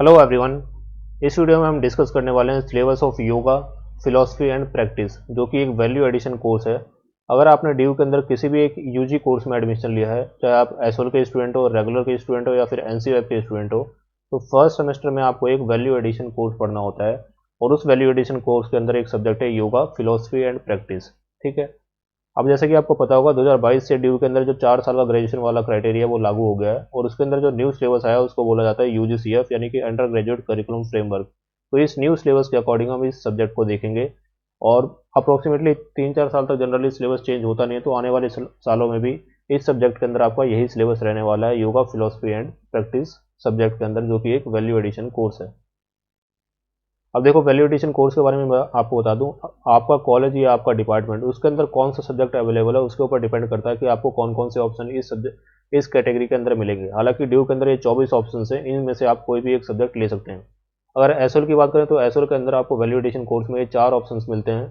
Hello everyone. इस video में हम डिस्कस करने वाले हैं syllabus of yoga philosophy and practice, जो कि एक वैल्यू एडिशन कोर्स है। अगर आपने ड्यू के अंदर किसी भी एक यूजी कोर्स में एडमिशन लिया है, चाहे आप एसओल के स्टूडेंट हो, रेगुलर के स्टूडेंट हो या फिर एनसीईआरटी के स्टूडेंट हो, तो फर्स्ट सेमेस्टर में आपको एक वैल्यू एडिशन कोर्स पढ़ना होता है। और उस वैल्यू एडिशन कोर्स के अंदर एक सब्जेक्ट है योगा फिलॉसफी एंड प्रैक्टिस। ठीक है। अब जैसे कि आपको पता होगा 2022 से ड्यू के अंदर जो 4 साल का ग्रेजुएशन वाला क्राइटेरिया वो लागू हो गया है, और उसके अंदर जो न्यू सिलेबस आया है उसको बोला जाता है यूजीसीएफ, यानी कि अंडर ग्रेजुएट करिकुलम फ्रेमवर्क। तो इस न्यू सिलेबस के अकॉर्डिंग हम इस सब्जेक्ट को देखेंगे। और अप्रोक्सीमेटली 3-4 साल तक जनरली सिलेबस चेंज होता नहीं है, तो आने वाले सालों में भी इस सब्जेक्ट के अंदर आपका यही सिलेबस रहने वाला है, yoga philosophy and practice subject के अंदर, जो कि एक वैल्यू एडिशन कोर्स है। अब देखो, वैल्यू एडिशन कोर्स के बारे में मैं आपको बता दूं, आपका कॉलेज या आपका डिपार्टमेंट उसके अंदर कौन सा सब्जेक्ट अवेलेबल है उसके ऊपर डिपेंड करता है कि आपको कौन कौन से ऑप्शन इस कैटेगरी के अंदर मिलेंगे। हालांकि ड्यू के अंदर ये 24 ऑप्शन है, इनमें से आप कोई भी एक सब्जेक्ट ले सकते हैं। अगर एसओल की बात करें तो एसओल के अंदर आपको वैल्यू एडिशन कोर्स में ये 4 ऑप्शन मिलते हैं: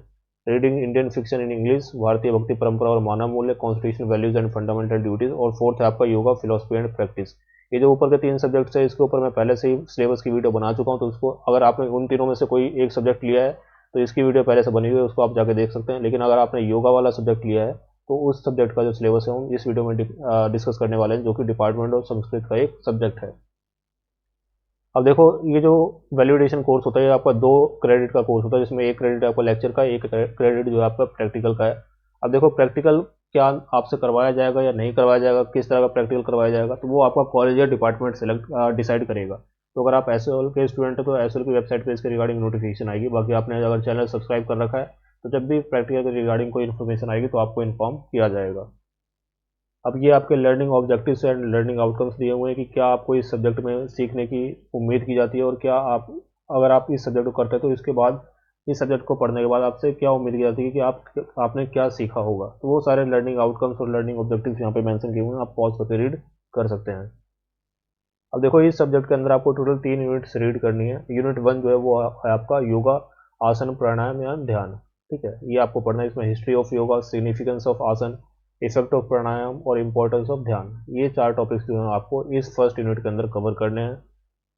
reading Indian fiction in English, भारतीय भक्ति परंपरा और मानव मूल्य, constitution values and fundamental duties, और फोर्थ है आपका योगा फिलॉसफी एंड प्रैक्टिस। ये जो ऊपर के 3 सब्जेक्ट्स है, इसके ऊपर मैं पहले से ही सिलेबस की वीडियो बना चुका हूँ, तो उसको अगर आपने उन तीनों में से कोई एक सब्जेक्ट लिया है तो इसकी वीडियो पहले से बनी हुई है, उसको आप जाके देख सकते हैं। लेकिन अगर आपने योगा वाला सब्जेक्ट लिया है तो उस सब्जेक्ट का जो सिलेबस है हम इस वीडियो में डिस्कस करने वाले हैं, जो कि डिपार्टमेंट ऑफ संस्कृत का एक सब्जेक्ट है। अब देखो, ये जो वैल्यूडेशन कोर्स होता है ये आपका 2 क्रेडिट का कोर्स होता है, जिसमें 1 क्रेडिट आपका लेक्चर का, 1 क्रेडिट जो है आपका प्रैक्टिकल का है। अब देखो, प्रैक्टिकल क्या आपसे करवाया जाएगा या नहीं करवाया जाएगा, किस तरह का प्रैक्टिकल करवाया जाएगा, तो वो आपका कॉलेज या डिपार्टमेंट सेलेक्ट डिसाइड करेगा। तो अगर आप एसएल के स्टूडेंट हो तो एसएल की वेबसाइट पर इसके रिगार्डिंग नोटिफिकेशन आएगी। बाकी आपने अगर चैनल सब्सक्राइब कर रखा है तो जब भी प्रैक्टिकल के रिगार्डिंग कोई इन्फॉर्मेशन आएगी तो आपको इन्फॉर्म किया जाएगा। अब ये आपके learning objectives and learning outcomes दिए हुए हैं कि क्या आपको इस सब्जेक्ट में सीखने की उम्मीद की जाती है, और क्या आप, अगर आप इस सब्जेक्ट को करते हैं तो इसके बाद, इस सब्जेक्ट को पढ़ने के बाद आपसे क्या उम्मीद की जाती है कि आपने क्या सीखा होगा। तो वो सारे लर्निंग आउटकम्स और लर्निंग ऑब्जेक्टिव्स यहाँ पे मेंशन किए हुए हैं, आप पॉज करके रीड कर सकते हैं। अब देखो, इस सब्जेक्ट के अंदर आपको टोटल 3 यूनिट्स रीड करनी है। यूनिट 1 जो है वो है आपका योगा, आसन, प्राणायाम या ध्यान। ठीक है, ये आपको पढ़ना है। इसमें history of yoga, significance of आसन, इफेक्ट ऑफ प्राणायाम और इंपॉर्टेंस ऑफ ध्यान, ये 4 टॉपिक्स जो है आपको इस फर्स्ट यूनिट के अंदर कवर करने हैं।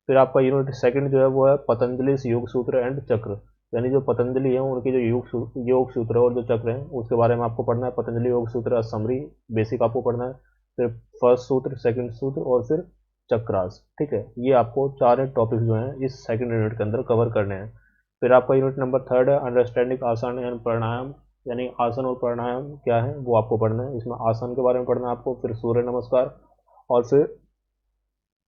फिर आपका यूनिट सेकंड जो है वो है पतंजलि योग सूत्र एंड चक्र, यानी जो पतंजलि है उनके जो योग सूत्र और जो चक्र हैं उसके बारे में आपको पढ़ना है। पतंजलि योग सूत्र समरी बेसिक आपको पढ़ना है, फिर फर्स्ट सूत्र, सेकंड सूत्र और फिर चक्रास। ठीक है, ये आपको 4 टॉपिक्स जो हैं इस सेकंड यूनिट के अंदर कवर करने हैं। फिर आपका यूनिट नंबर 3 है अंडरस्टैंडिंग आसन एंड प्राणायाम, यानी आसन और प्राणायाम क्या है वो आपको पढ़ना है। इसमें आसन के बारे में पढ़ना है आपको, फिर सूर्य नमस्कार, और फिर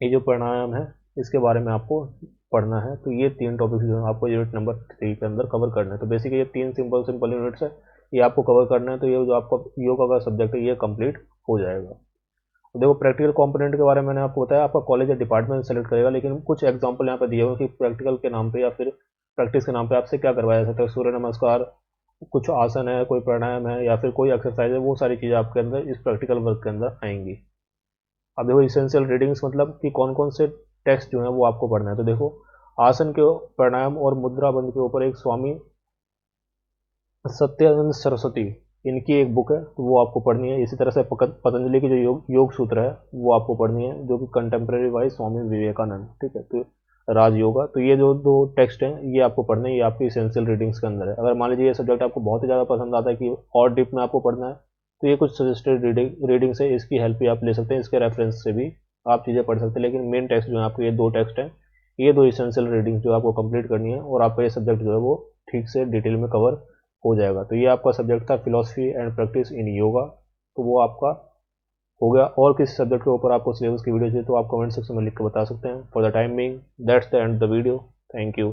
ये जो प्राणायाम है इसके बारे में आपको पढ़ना है। तो ये 3 टॉपिक्स जो है आपको यूनिट नंबर 3 के अंदर कवर करना है। तो बेसिकली ये 3 सिंपल सिंपल यूनिट्स है, ये आपको कवर करना है। तो ये जो आपका योगा का सब्जेक्ट है ये कंप्लीट हो जाएगा। तो देखो, प्रैक्टिकल कंपोनेंट के बारे में मैंने आपको बताया, आपका कॉलेज या डिपार्टमेंट सेलेक्ट करेगा, लेकिन कुछ एग्जांपल यहाँ पे दिए हुए कि प्रैक्टिकल के नाम पे या फिर प्रैक्टिस के नाम पे आपसे क्या करवाया जा सकता है। सूर्य नमस्कार, कुछ आसन है, कोई प्राणायाम है या फिर कोई एक्सरसाइज है, वो सारी चीज़ें आपके अंदर इस प्रैक्टिकल वर्क के अंदर आएंगी। अब देखो, इसेंशियल रीडिंग्स मतलब कि कौन कौन से टेक्स्ट जो है वो आपको पढ़ना है। तो देखो, आसन के, प्राणायाम और मुद्रा बंद के ऊपर एक स्वामी सत्यानंद सरस्वती, इनकी एक बुक है तो वो आपको पढ़नी है। इसी तरह से पतंजलि की जो योग सूत्र है वो आपको पढ़नी है, जो कि कंटेम्प्रेरी बाई स्वामी विवेकानंद। ठीक है, तो राजयोगा। तो ये जो 2 टेक्स्ट हैं ये आपको पढ़ने हैं, ये आपकी इसेंशियल रीडिंग्स के अंदर है। अगर मान लीजिए ये सब्जेक्ट आपको बहुत ही ज़्यादा पसंद आता है कि और डीप में आपको पढ़ना है, तो ये कुछ सजेस्टेड रीडिंग्स है, इसकी हेल्प भी आप ले सकते हैं, इसके रेफरेंस से भी आप चीज़ें पढ़ सकते हैं। लेकिन मेन टेक्स्ट जो है आपको ये 2 टेक्स्ट हैं, ये 2 इसेंशियल रीडिंग्स जो आपको कंप्लीट करनी है, और आपका ये सब्जेक्ट जो है वो ठीक से डिटेल में कवर हो जाएगा। तो ये आपका सब्जेक्ट था philosophy and practice in yoga, तो वो आपका हो गया। और किसी सब्जेक्ट के ऊपर आपको सिलेबस की वीडियो चाहिए तो आप कमेंट सेक्शन में लिख कर बता सकते हैं। For the time being that's the end the video. Thank you.